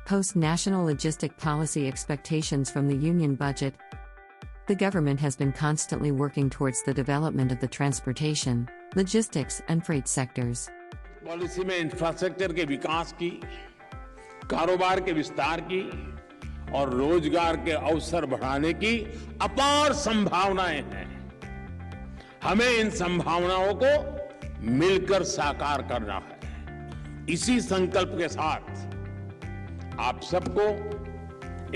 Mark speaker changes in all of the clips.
Speaker 1: Post-National Logistic Policy expectations from the Union budget. The government has been constantly working towards the development of the transportation, logistics and freight sectors.
Speaker 2: Policy में infrastructure के विकास की, कारोबार के विस्तार की और रोजगार के अवसर बढ़ाने की अपार संभावनाएं हैं। हमें इन संभावनाओं को मिलकर साकार करना है। इसी संकल्प के साथ आप सबको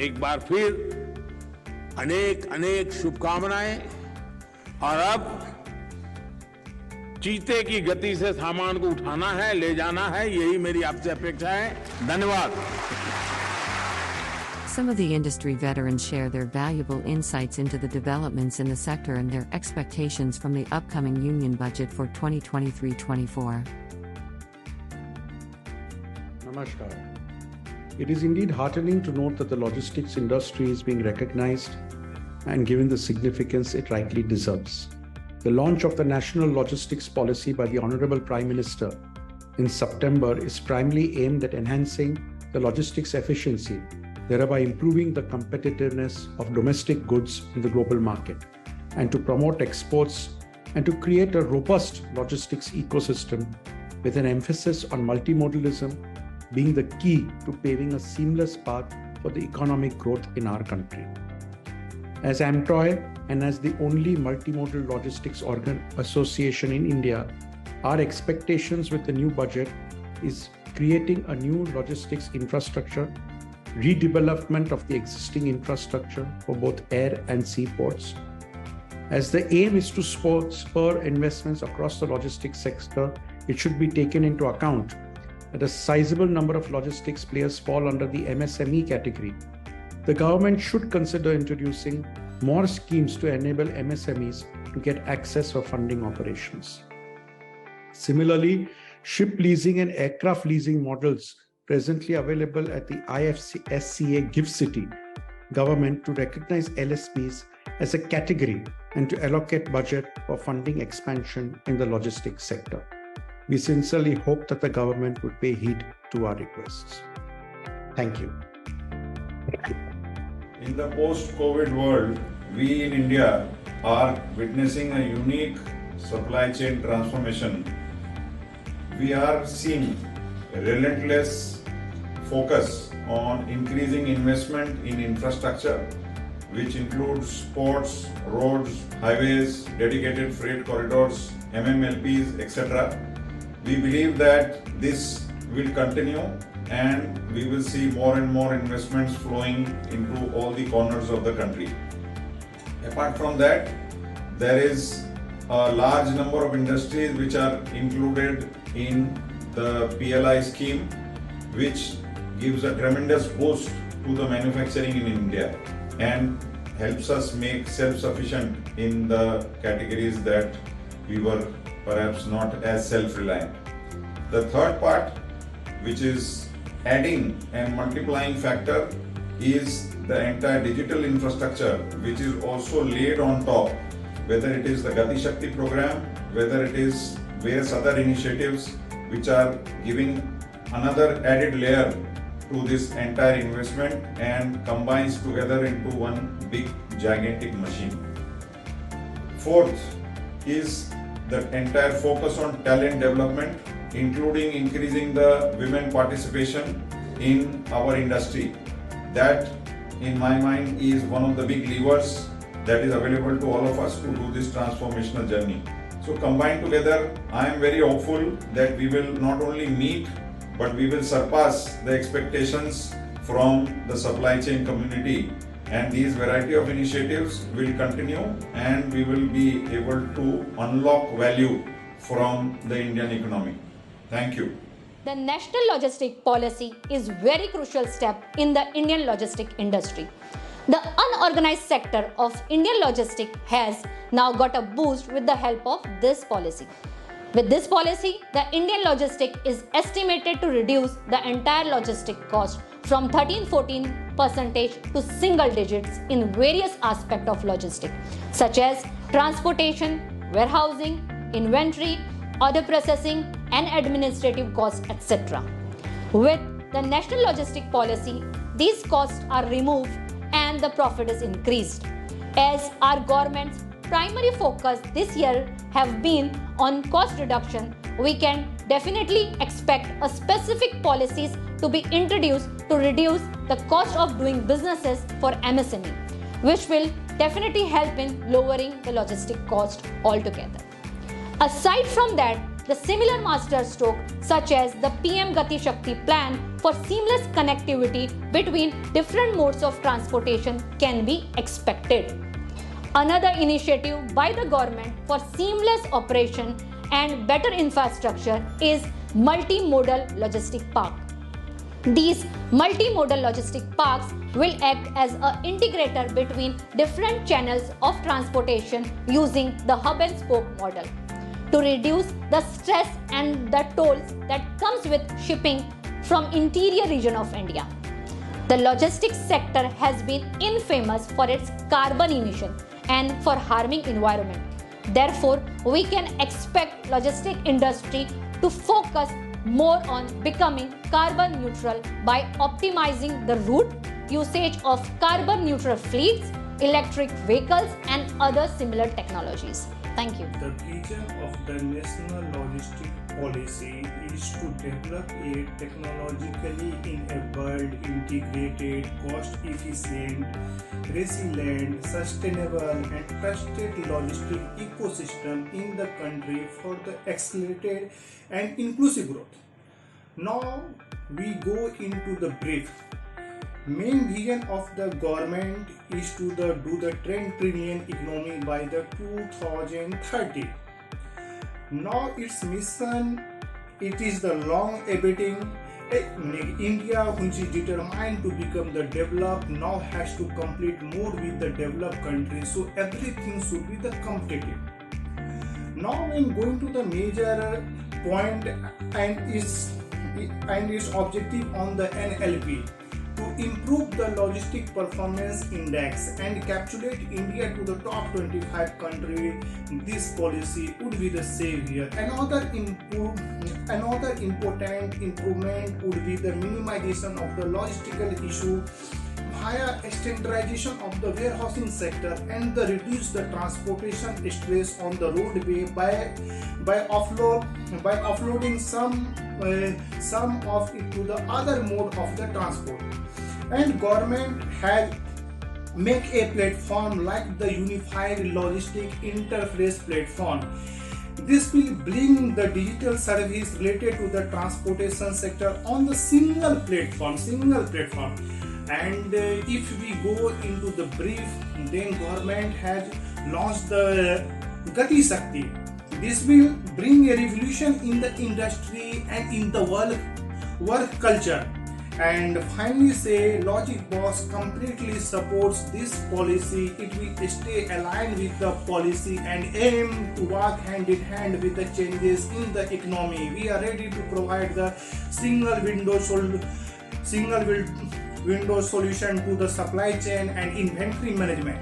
Speaker 2: एक बार फिर अनेक शुभकामनाएं। और अब चीते की गति से सामान को उठाना है, ले जाना है, यही मेरी आपसे अपेक्षा है। धन्यवाद।
Speaker 1: Some of the industry veterans share their valuable insights into the developments in the sector and their expectations from the upcoming Union budget for 2023-24.
Speaker 3: Namaskar. It is indeed heartening to note that the logistics industry is being recognized and given the significance it rightly deserves. The launch of the National Logistics Policy by the Honorable Prime Minister in September is primarily aimed at enhancing the logistics efficiency, thereby improving the competitiveness of domestic goods in the global market, and to promote exports and to create a robust logistics ecosystem with an emphasis on multimodalism being the key to paving a seamless path for the economic growth in our country. As AMTOI and as the only multimodal logistics association in India, our expectations with the new budget is creating a new logistics infrastructure, redevelopment of the existing infrastructure for both air and sea ports. As the aim is to spur investments across the logistics sector, it should be taken into account that a sizable number of logistics players fall under the MSME category. The government should consider introducing more schemes to enable MSMEs to get access for funding operations. Similarly, ship leasing and aircraft leasing models presently available at the IFSCA GIFT City government to recognize LSPs as a category and to allocate budget for funding expansion in the logistics sector. We sincerely hope that the government would pay heed to our requests. Thank you.
Speaker 4: In the post-COVID world, we in India are witnessing a unique supply chain transformation. We are seeing a relentless focus on increasing investment in infrastructure, which includes ports, roads, highways, dedicated freight corridors, MMLPs, etc. We believe that this will continue and we will see more and more investments flowing into all the corners of the country. Apart from that, there is a large number of industries which are included in the PLI scheme, which gives a tremendous boost to the manufacturing in India and helps us make self-sufficient in the categories that we were perhaps not as self-reliant. The third part, which is adding and multiplying factor, is the entire digital infrastructure which is also laid on top, whether it is the Gati Shakti program, whether it is various other initiatives which are giving another added layer to this entire investment and combines together into one big gigantic machine. Fourth is the entire focus on talent development, including increasing the women participation in our industry. That, in my mind, is one of the big levers that is available to all of us to do this transformational journey. So combined together, I am very hopeful that we will not only meet, but we will surpass the expectations from the supply chain community, and these variety of initiatives will continue and we will be able to unlock value from the Indian economy. Thank you.
Speaker 5: The National Logistic Policy is a very crucial step in the Indian logistic industry. The unorganized sector of Indian logistics has now got a boost with the help of this policy. With this policy, the Indian logistic is estimated to reduce the entire logistic cost from 13-14% to single digits in various aspects of logistics, such as transportation, warehousing, inventory, order processing and administrative costs, etc. With the National Logistic Policy, these costs are removed and the profit is increased. As our government's primary focus this year have been on cost reduction, we can definitely expect a specific policies to be introduced to reduce the cost of doing businesses for MSME, which will definitely help in lowering the logistic cost altogether. Aside from that, the similar masterstroke such as the PM Gati Shakti plan for seamless connectivity between different modes of transportation can be expected. Another initiative by the government for seamless operation and better infrastructure is Multimodal Logistic Park. These multimodal logistic parks will act as an integrator between different channels of transportation using the hub and spoke model to reduce the stress and the tolls that comes with shipping from interior region of India. The logistics sector has been infamous for its carbon emission and for harming environment. Therefore, we can expect logistic industry to focus more on becoming carbon neutral by optimizing the route, usage of carbon neutral fleets, electric vehicles and other similar technologies. Thank you.
Speaker 6: The vision of the National Logistic Policy is to develop a technologically enabled, integrated, cost-efficient, resilient, sustainable and trusted logistic ecosystem in the country for the accelerated and inclusive growth. Now we go into the brief. Main vision of the government is to do the 10 trillion economy by the 2030. Now its mission, it is the long awaiting India, which is determined to become the developed, now has to compete more with the developed countries, so everything should be the competitive. Now when going to the major point and its objective on the NLP, to improve the logistic performance index and capture India to the top 25 country, this policy would be the savior. Another important improvement would be the minimization of the logistical issue via standardization of the warehousing sector and the reduce the transportation stress on the roadway by offloading some of it to the other mode of the transport. And government has make a platform like the Unified Logistic Interface Platform. This will bring the digital service related to the transportation sector on the single platform. And if we go into the brief, then government has launched the Gati Shakti. This will bring a revolution in the industry and in the work culture. And finally say, Logic Boss completely supports this policy. It will stay aligned with the policy and aim to work hand in hand with the changes in the economy. We are ready to provide the single window solution to the supply chain and inventory management.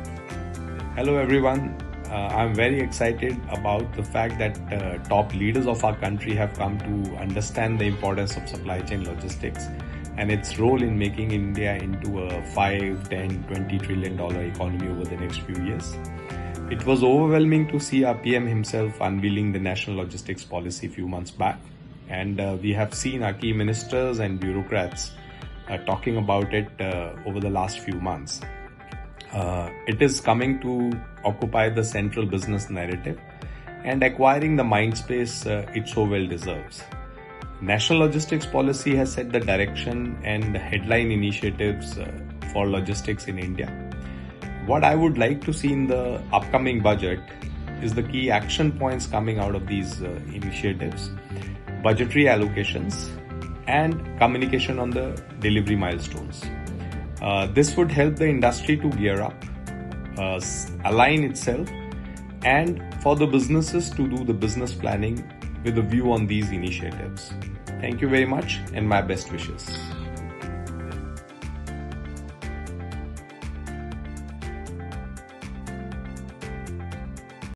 Speaker 7: Hello everyone. I'm very excited about the fact that top leaders of our country have come to understand the importance of supply chain logistics and its role in making India into a 5, 10, $20 trillion economy over the next few years. It was overwhelming to see our PM himself unveiling the National Logistics Policy a few months back, and we have seen our key ministers and bureaucrats talking about it over the last few months. It is coming to occupy the central business narrative and acquiring the mind space it so well deserves. National Logistics Policy has set the direction and headline initiatives for logistics in India. What I would like to see in the upcoming budget is the key action points coming out of these initiatives, budgetary allocations, and communication on the delivery milestones. This would help the industry to gear up, align itself, and for the businesses to do the business planning with a view on these initiatives. Thank you very much and my best wishes.